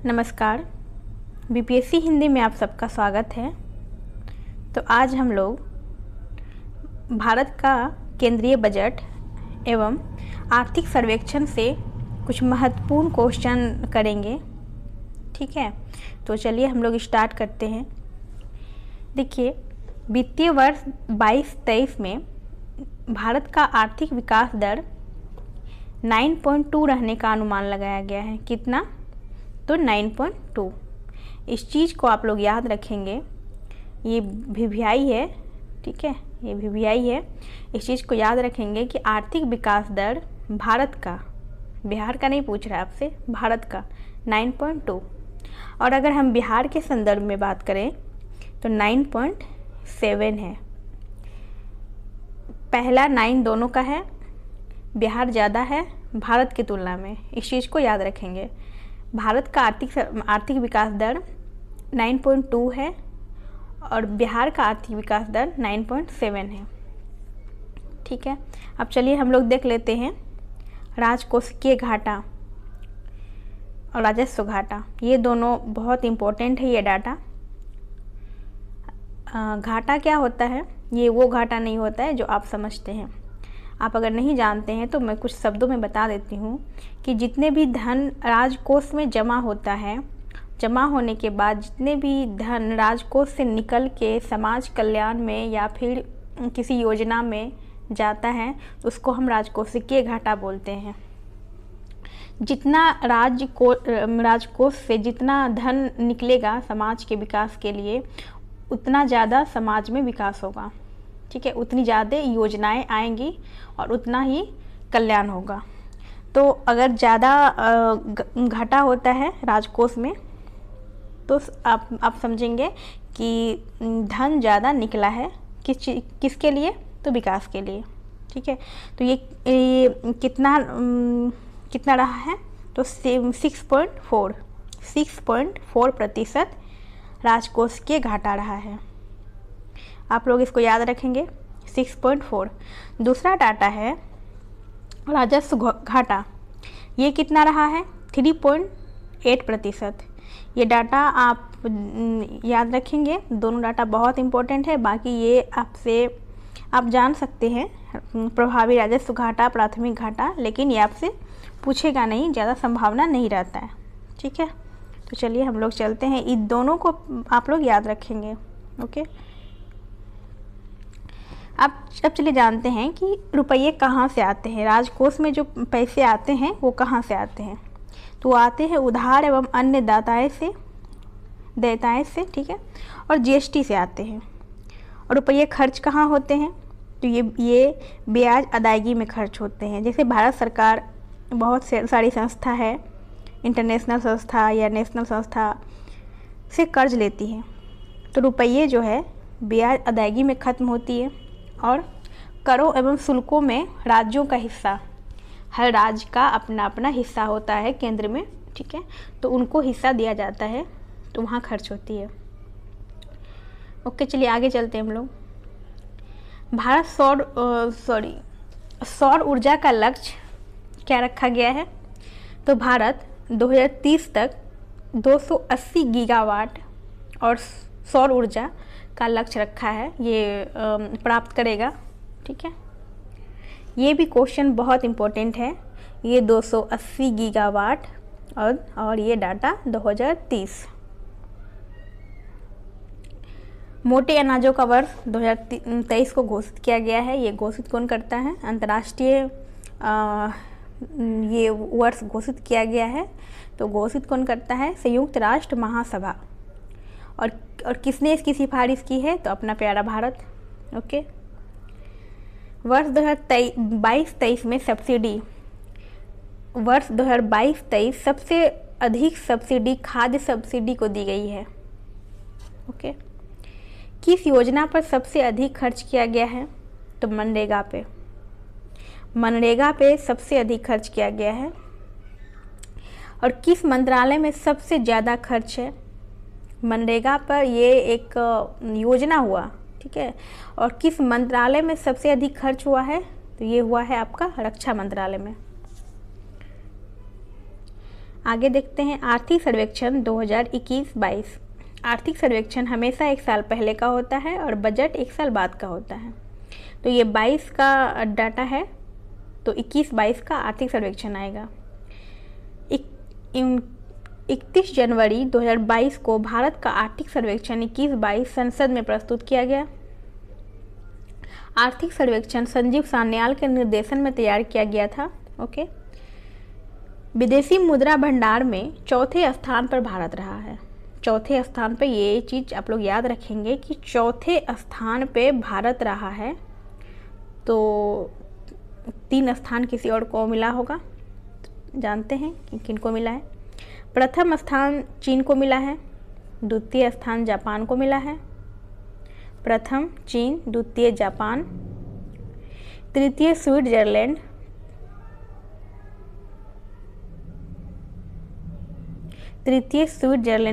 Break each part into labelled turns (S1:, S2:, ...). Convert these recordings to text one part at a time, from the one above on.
S1: नमस्कार। बीपीएससी हिंदी में आप सबका स्वागत है। तो आज हम लोग भारत का केंद्रीय बजट एवं आर्थिक सर्वेक्षण से कुछ महत्वपूर्ण क्वेश्चन करेंगे। ठीक है, तो चलिए हम लोग स्टार्ट करते हैं। देखिए, वित्तीय वर्ष 22-23 में भारत का आर्थिक विकास दर 9.2 रहने का अनुमान लगाया गया है। कितना? तो 9.2। इस चीज़ को आप लोग याद रखेंगे। ये वीवीआई है, ठीक है, ये वीवीआई है। इस चीज़ को याद रखेंगे कि आर्थिक विकास दर भारत का, बिहार का नहीं पूछ रहा है आपसे, भारत का 9.2। और अगर हम बिहार के संदर्भ में बात करें तो 9.7 है। पहला 9 दोनों का है, बिहार ज़्यादा है भारत की तुलना में। इस चीज़ को याद रखेंगे। भारत का आर्थिक विकास दर 9.2 है और बिहार का आर्थिक विकास दर 9.7 है। ठीक है, अब चलिए हम लोग देख लेते हैं राजकोषीय घाटा और राजस्व घाटा। ये दोनों बहुत इम्पोर्टेंट है, ये डाटा। घाटा क्या होता है? ये वो घाटा नहीं होता है जो आप समझते हैं। आप अगर नहीं जानते हैं तो मैं कुछ शब्दों में बता देती हूँ कि जितने भी धन राजकोष में जमा होता है, जमा होने के बाद जितने भी धन राजकोष से निकल के समाज कल्याण में या फिर किसी योजना में जाता है, उसको हम राजकोषीय घाटा बोलते हैं। जितना राजकोष से जितना धन निकलेगा समाज के विकास के लिए, उतना ज़्यादा समाज में विकास होगा। ठीक है, उतनी ज़्यादा योजनाएं आएंगी और उतना ही कल्याण होगा। तो अगर ज़्यादा घाटा होता है राजकोष में तो आप समझेंगे कि धन ज़्यादा निकला है। किसके लिए? तो विकास के लिए। ठीक है, तो ये कितना रहा है? तो 6.4% राजकोषीय घाटा रहा है। आप लोग इसको याद रखेंगे, 6.4। दूसरा डाटा है राजस्व घाटा। ये कितना रहा है? 3.8%। ये डाटा आप याद रखेंगे। दोनों डाटा बहुत इम्पोर्टेंट है। बाकी ये आप जान सकते हैं, प्रभावी राजस्व घाटा, प्राथमिक घाटा, लेकिन ये आपसे पूछेगा नहीं, ज़्यादा संभावना नहीं रहता है। ठीक है, तो चलिए हम लोग चलते हैं। इन दोनों को आप लोग याद रखेंगे। ओके, अब चलिए जानते हैं कि रुपये कहाँ से आते हैं। राजकोष में जो पैसे आते हैं वो कहाँ से आते हैं? तो आते हैं उधार एवं अन्य देयताएं से, ठीक है, और जीएसटी से आते हैं। और रुपये खर्च कहाँ होते हैं? तो ये ब्याज अदायगी में खर्च होते हैं। जैसे भारत सरकार बहुत सारी संस्था है, इंटरनेशनल संस्था या नेशनल संस्था से कर्ज लेती है, तो रुपये जो है ब्याज अदायगी में ख़त्म होती है। और करों एवं शुल्कों में राज्यों का हिस्सा, हर राज्य का अपना अपना हिस्सा होता है केंद्र में, ठीक है, तो उनको हिस्सा दिया जाता है, तो वहाँ खर्च होती है। ओके, चलिए आगे चलते हैं हम लोग। भारत सौर ऊर्जा का लक्ष्य क्या रखा गया है? तो भारत 2030 तक 280 गीगावाट और सौर ऊर्जा का लक्ष्य रखा है, ये प्राप्त करेगा। ठीक है, ये भी क्वेश्चन बहुत इम्पोर्टेंट है। ये 280 गीगावाट और ये डाटा 2030। मोटे अनाजों का वर्ष 2023 को घोषित किया गया है। ये घोषित कौन करता है? अंतर्राष्ट्रीय ये वर्ष घोषित किया गया है, तो घोषित कौन करता है? संयुक्त राष्ट्र महासभा। और किसने इसकी सिफारिश की है? तो अपना प्यारा भारत। ओके, वर्ष 2022-23 में सब्सिडी, वर्ष 2022-23 सबसे अधिक सब्सिडी खाद्य सब्सिडी को दी गई है। ओके, किस योजना पर सबसे अधिक खर्च किया गया है? तो मनरेगा पे सबसे अधिक खर्च किया गया है। और किस मंत्रालय में सबसे ज़्यादा खर्च है? मनरेगा पर ये एक योजना हुआ, ठीक है, और किस मंत्रालय में सबसे अधिक खर्च हुआ है? तो ये हुआ है आपका रक्षा मंत्रालय में। आगे देखते हैं आर्थिक सर्वेक्षण 2021-22। आर्थिक सर्वेक्षण हमेशा एक साल पहले का होता है और बजट एक साल बाद का होता है। तो ये 22 का डाटा है, तो 21-22 का आर्थिक सर्वेक्षण आएगा। 31 जनवरी 2022 को भारत का आर्थिक सर्वेक्षण 21-22 संसद में प्रस्तुत किया गया। आर्थिक सर्वेक्षण संजीव सान्याल के निर्देशन में तैयार किया गया था। ओके। विदेशी मुद्रा भंडार में चौथे स्थान पर भारत रहा है। चौथे स्थान पे, ये चीज़ आप लोग याद रखेंगे कि चौथे स्थान पे भारत रहा है। तो 3 स्थान किसी और को मिला होगा, जानते हैं कि किन को मिला है। प्रथम स्थान चीन को मिला है, द्वितीय स्थान जापान को मिला है। प्रथम चीन, द्वितीय जापान, तृतीय स्विट्जरलैंड,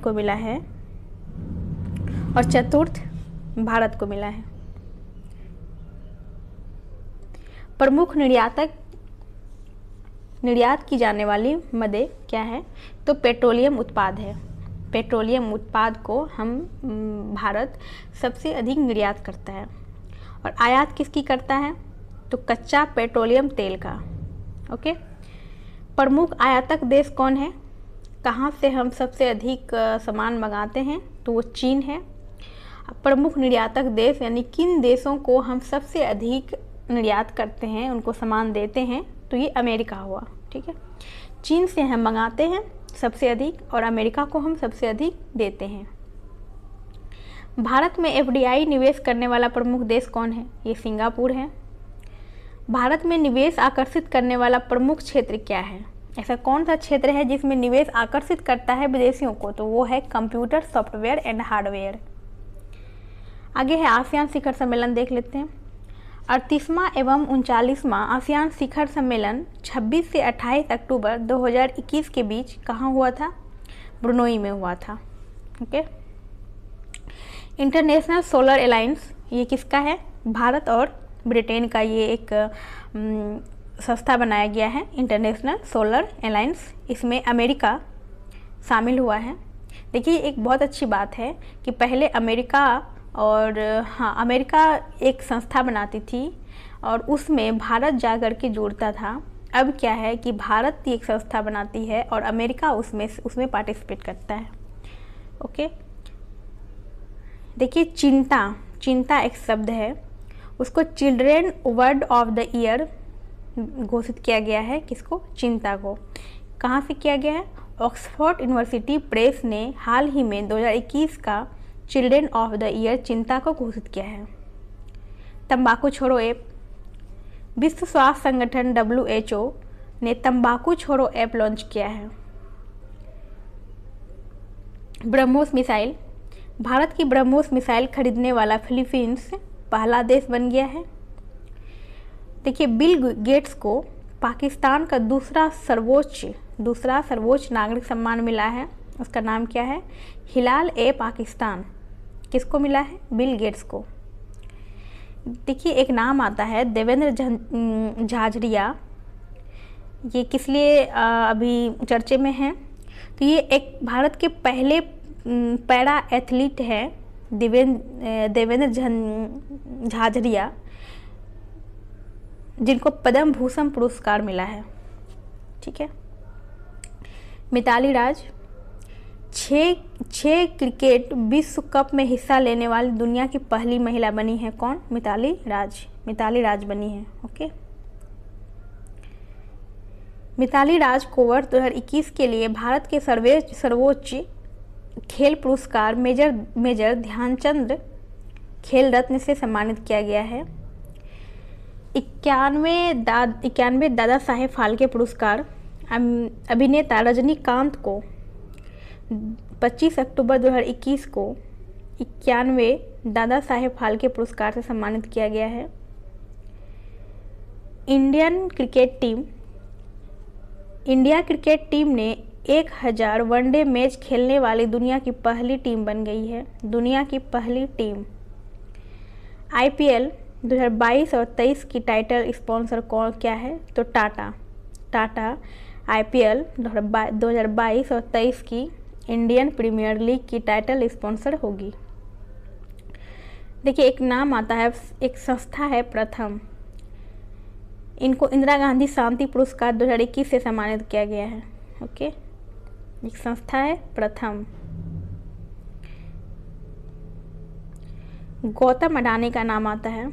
S1: को मिला है और चतुर्थ भारत को मिला है। प्रमुख निर्यात की जाने वाली मदें क्या है? तो पेट्रोलियम उत्पाद है। पेट्रोलियम उत्पाद को हम भारत सबसे अधिक निर्यात करता है। और आयात किसकी करता है? तो कच्चा पेट्रोलियम तेल का। ओके। प्रमुख आयातक देश कौन है? कहाँ से हम सबसे अधिक सामान मंगाते हैं? तो वो चीन है। प्रमुख निर्यातक देश यानी किन देशों को हम सबसे अधिक निर्यात करते हैं, उनको सामान देते हैं, तो ये अमेरिका हुआ। ठीक है, चीन से हम मंगाते हैं सबसे अधिक और अमेरिका को हम सबसे अधिक देते हैं। भारत में एफडीआई निवेश करने वाला प्रमुख देश कौन है? ये सिंगापुर है। भारत में निवेश आकर्षित करने वाला प्रमुख क्षेत्र क्या है? ऐसा कौन सा क्षेत्र है जिसमें निवेश आकर्षित करता है विदेशियों को? तो वो है कंप्यूटर, सॉफ्टवेयर एंड हार्डवेयर। आगे है आसियान शिखर सम्मेलन, देख लेते हैं। 38वां एवं 39वां आसियान शिखर सम्मेलन 26 से 28 अक्टूबर 2021 के बीच कहाँ हुआ था? ब्रुनोई में हुआ था। ओके। इंटरनेशनल सोलर अलायंस, ये किसका है? भारत और ब्रिटेन का ये एक संस्था बनाया गया है, इंटरनेशनल सोलर अलायंस। इसमें अमेरिका शामिल हुआ है। देखिए, एक बहुत अच्छी बात है कि पहले अमेरिका अमेरिका एक संस्था बनाती थी और उसमें भारत जाकर के जुड़ता था। अब क्या है कि भारत एक संस्था बनाती है और अमेरिका उसमें पार्टिसिपेट करता है। ओके। देखिए, चिंता एक शब्द है, उसको children word of the year घोषित किया गया है। किसको? चिंता को। कहाँ से किया गया है? ऑक्सफोर्ड यूनिवर्सिटी प्रेस ने हाल ही में 2021 का चिल्ड्रेन ऑफ द ईयर चिंता को घोषित किया है। तंबाकू छोड़ो ऐप, विश्व स्वास्थ्य संगठन WHO ने तंबाकू छोड़ो ऐप लॉन्च किया है। ब्रह्मोस मिसाइल, भारत की ब्रह्मोस मिसाइल खरीदने वाला फिलीपींस पहला देश बन गया है। देखिए, बिल गेट्स को पाकिस्तान का दूसरा सर्वोच्च नागरिक सम्मान मिला है। उसका नाम क्या है? हिलाल ए पाकिस्तान। किसको मिला है? बिल गेट्स को। देखिए, एक नाम आता है देवेंद्र झाझड़िया। ये किस लिए अभी चर्चे में है? तो ये एक भारत के पहले पैरा एथलीट है, देवेंद्र झाझड़िया, जिनको पद्म भूषण पुरस्कार मिला है। ठीक है। मिताली राज, 6 क्रिकेट विश्व कप में हिस्सा लेने वाली दुनिया की पहली महिला बनी है। कौन? मिताली राज बनी है। ओके। मिताली राज को वर्ष 2021 के लिए भारत के सर्वोच्च खेल पुरस्कार मेजर ध्यानचंद खेल रत्न से सम्मानित किया गया है। 91 दादा साहेब फाल्के पुरस्कार अभिनेता रजनीकांत को 25 अक्टूबर 2021 को 91 दादा साहेब फाल्के पुरस्कार से सम्मानित किया गया है। इंडिया क्रिकेट टीम ने 1000 वनडे मैच खेलने वाली दुनिया की पहली टीम बन गई है। दुनिया की पहली टीम। IPL 2022 और 23 की टाइटल स्पॉन्सर कौन क्या है? तो टाटा IPL 2022 और 23 की इंडियन प्रीमियर लीग की टाइटल स्पॉन्सर होगी। देखिए एक नाम आता है, एक संस्था है प्रथम, इनको इंदिरा गांधी शांति पुरस्कार 2021 से सम्मानित किया गया है। ओके, एक संस्था है प्रथम। गौतम अडानी का नाम आता है,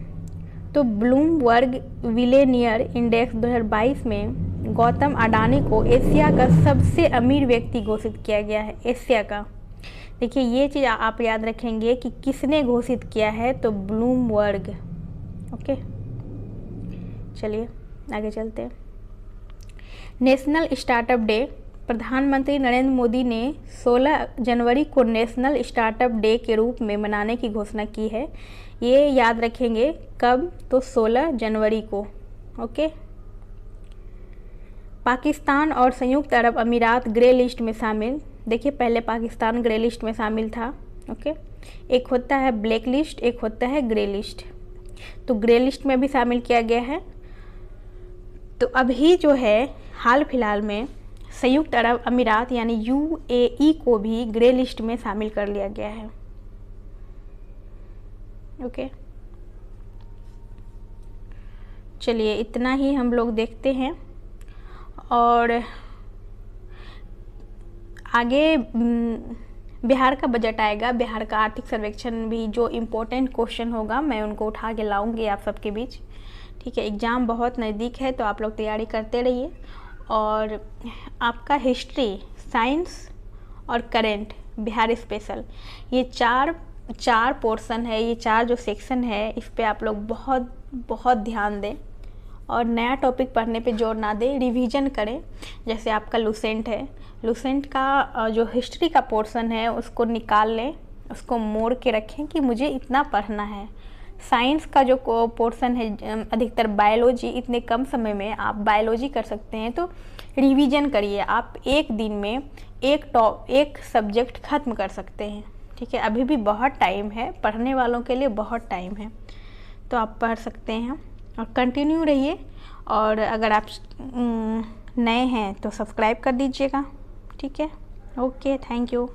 S1: तो ब्लूमबर्ग मिलेनियर इंडेक्स 2022 में गौतम अडानी को एशिया का सबसे अमीर व्यक्ति घोषित किया गया है, एशिया का। देखिए ये चीज़ आप याद रखेंगे कि किसने घोषित किया है, तो ब्लूमबर्ग। ओके, चलिए आगे चलते हैं। नेशनल स्टार्टअप डे, प्रधानमंत्री नरेंद्र मोदी ने 16 जनवरी को नेशनल स्टार्टअप डे के रूप में मनाने की घोषणा की है। ये याद रखेंगे कब, तो 16 जनवरी को। ओके, पाकिस्तान और संयुक्त अरब अमीरात ग्रे लिस्ट में शामिल। देखिए पहले पाकिस्तान ग्रे लिस्ट में शामिल था। ओके, एक होता है ब्लैक लिस्ट, एक होता है ग्रे लिस्ट, तो ग्रे लिस्ट में भी शामिल किया गया है। तो अभी जो है हाल फिलहाल में संयुक्त अरब अमीरात यानी UAE को भी ग्रे लिस्ट में शामिल कर लिया गया है। ओके, चलिए इतना ही हम लोग देखते हैं, और आगे बिहार का बजट आएगा, बिहार का आर्थिक सर्वेक्षण भी जो इम्पोर्टेंट क्वेश्चन होगा मैं उनको उठा के लाऊंगी आप सबके बीच। ठीक है, एग्ज़ाम बहुत नज़दीक है, तो आप लोग तैयारी करते रहिए। और आपका हिस्ट्री, साइंस और करेंट, बिहार स्पेशल, ये चार पोर्शन है, ये चार जो सेक्शन है, इस पे आप लोग बहुत बहुत ध्यान दें और नया टॉपिक पढ़ने पे जोर ना दें, रिवीजन करें। जैसे आपका लुसेंट है, लुसेंट का जो हिस्ट्री का पोर्शन है उसको निकाल लें, उसको मोड़ के रखें कि मुझे इतना पढ़ना है। साइंस का जो पोर्शन है अधिकतर बायोलॉजी, इतने कम समय में आप बायोलॉजी कर सकते हैं, तो रिवीजन करिए। आप एक दिन में एक सब्जेक्ट खत्म कर सकते हैं। ठीक है, अभी भी बहुत टाइम है, पढ़ने वालों के लिए बहुत टाइम है, तो आप पढ़ सकते हैं और कंटिन्यू रहिए। और अगर आप नए हैं तो सब्सक्राइब कर दीजिएगा। ठीक है, ओके, थैंक यू।